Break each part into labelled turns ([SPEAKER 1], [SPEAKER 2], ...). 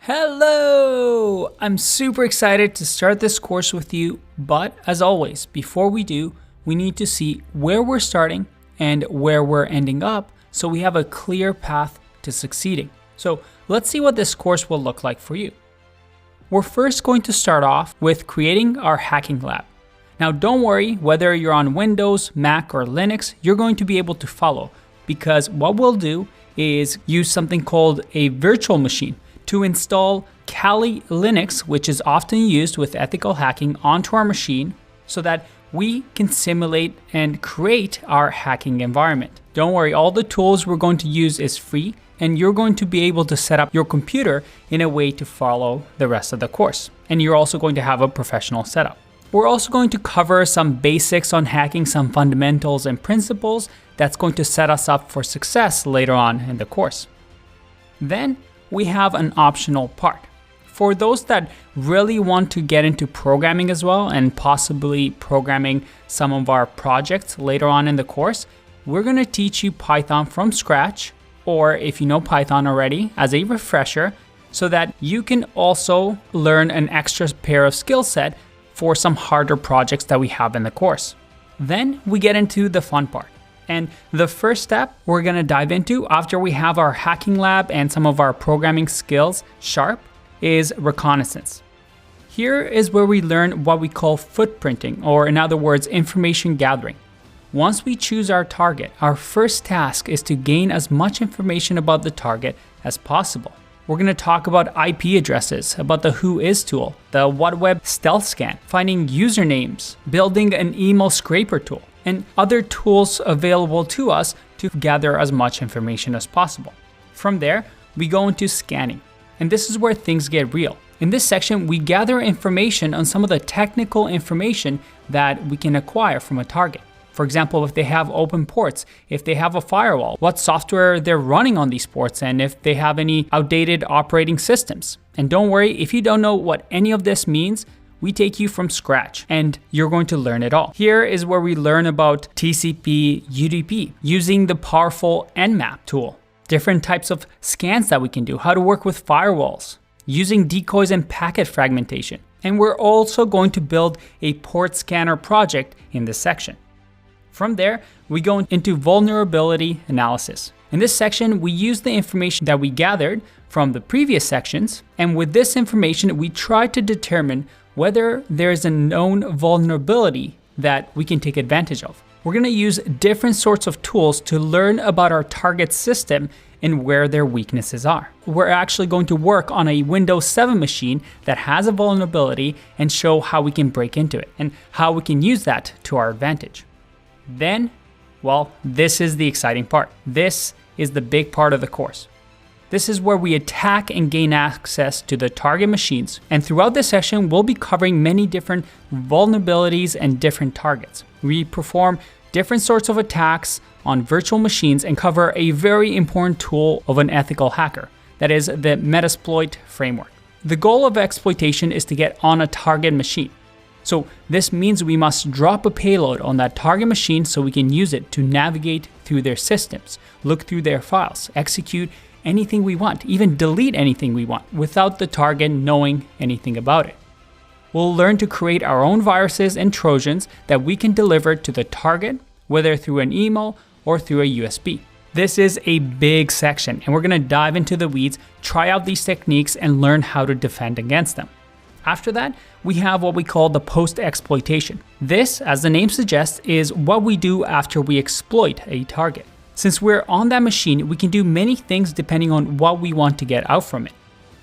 [SPEAKER 1] Hello! I'm super excited to start this course with you, but as always, before we do, we need to see where we're starting and where we're ending up so we have a clear path to succeeding. So let's see what this course will look like for you. We're first going to start off with creating our hacking lab. Now don't worry, whether you're on Windows, Mac, or Linux, you're going to be able to follow, because what we'll do is use something called a virtual machine to install Kali Linux, which is often used with ethical hacking, onto our machine so that we can simulate and create our hacking environment. Don't worry, all the tools we're going to use is free, and you're going to be able to set up your computer in a way to follow the rest of the course. And you're also going to have a professional setup. We're also going to cover some basics on hacking, some fundamentals and principles that's going to set us up for success later on in the course. Then we have an optional part. For those that really want to get into programming as well and possibly programming some of our projects later on in the course, we're going to teach you Python from scratch, or if you know Python already, as a refresher, so that you can also learn an extra pair of skill set for some harder projects that we have in the course. Then we get into the fun part. And the first step we're going to dive into after we have our hacking lab and some of our programming skills sharp is reconnaissance. Here is where we learn what we call footprinting, or in other words, information gathering. Once we choose our target, our first task is to gain as much information about the target as possible. We're going to talk about IP addresses, about the Whois tool, the WhatWeb stealth scan, finding usernames, building an email scraper tool, and other tools available to us to gather as much information as possible. From there, we go into scanning, and this is where things get real. In this section, we gather information on some of the technical information that we can acquire from a target. For example, if they have open ports, if they have a firewall, what software they're running on these ports, and if they have any outdated operating systems. And don't worry, if you don't know what any of this means, we take you from scratch and you're going to learn it all. Here is where we learn about TCP, UDP, using the powerful Nmap tool, different types of scans that we can do, how to work with firewalls, using decoys and packet fragmentation. And we're also going to build a port scanner project in this section. From there, we go into vulnerability analysis. In this section, we use the information that we gathered from the previous sections, and with this information, we try to determine whether there is a known vulnerability that we can take advantage of. We're going to use different sorts of tools to learn about our target system and where their weaknesses are. We're actually going to work on a Windows 7 machine that has a vulnerability and show how we can break into it and how we can use that to our advantage. Then, well, this is the exciting part. This is the big part of the course. This is where we attack and gain access to the target machines. And throughout this session, we'll be covering many different vulnerabilities and different targets. We perform different sorts of attacks on virtual machines and cover a very important tool of an ethical hacker, that is the Metasploit framework. The goal of exploitation is to get on a target machine. So this means we must drop a payload on that target machine so we can use it to navigate through their systems, look through their files, execute anything we want, even delete anything we want without the target knowing anything about it. We'll learn to create our own viruses and Trojans that we can deliver to the target, whether through an email or through a USB. This is a big section, and we're going to dive into the weeds, try out these techniques, and learn how to defend against them. After that, we have what we call the post-exploitation. This, as the name suggests, is what we do after we exploit a target. Since we're on that machine, we can do many things depending on what we want to get out from it.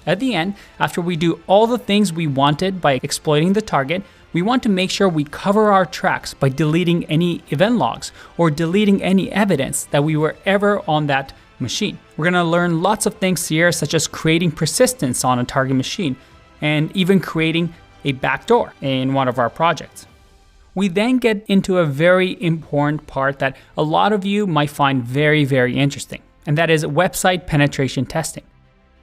[SPEAKER 1] At the end, after we do all the things we wanted by exploiting the target, we want to make sure we cover our tracks by deleting any event logs or deleting any evidence that we were ever on that machine. We're going to learn lots of things here, such as creating persistence on a target machine and even creating a backdoor in one of our projects. We then get into a very important part that a lot of you might find very, very interesting, and that is website penetration testing.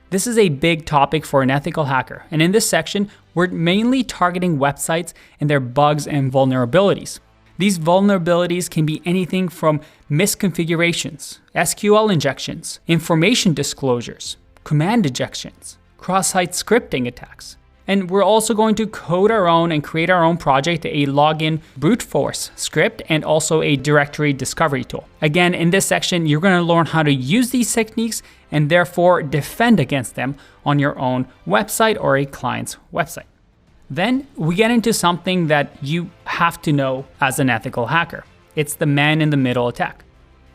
[SPEAKER 1] This is a big topic for an ethical hacker, and in this section, we're mainly targeting websites and their bugs and vulnerabilities. These vulnerabilities can be anything from misconfigurations, SQL injections, information disclosures, command ejections, cross-site scripting attacks. And we're also going to code our own and create our own project, a login brute force script, and also a directory discovery tool. Again, in this section, you're going to learn how to use these techniques and therefore defend against them on your own website or a client's website. Then we get into something that you have to know as an ethical hacker. It's the man-in-the-middle attack.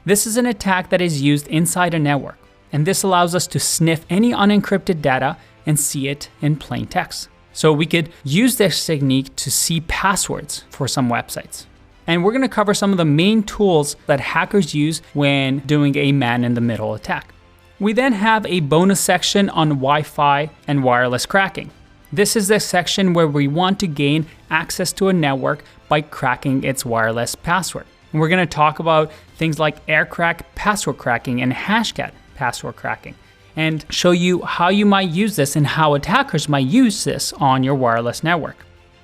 [SPEAKER 1] This is an attack that is used inside a network, and this allows us to sniff any unencrypted data and see it in plain text. So we could use this technique to see passwords for some websites. And we're going to cover some of the main tools that hackers use when doing a man-in-the-middle attack. We then have a bonus section on Wi-Fi and wireless cracking. This is the section where we want to gain access to a network by cracking its wireless password. And we're going to talk about things like AirCrack password cracking and Hashcat password cracking, and show you how you might use this and how attackers might use this on your wireless network.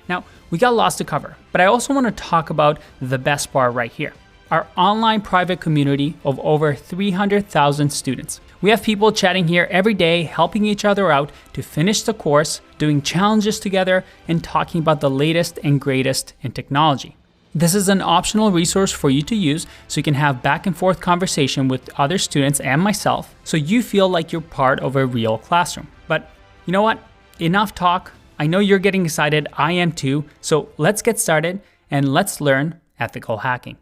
[SPEAKER 1] Now, we got lots to cover, but I also want to talk about the best part right here. Our online private community of over 300,000 students. We have people chatting here every day, helping each other out to finish the course, doing challenges together, and talking about the latest and greatest in technology. This is an optional resource for you to use so you can have back and forth conversation with other students and myself so you feel like you're part of a real classroom. But you know what? Enough talk. I know you're getting excited. I am too. So let's get started and let's learn ethical hacking.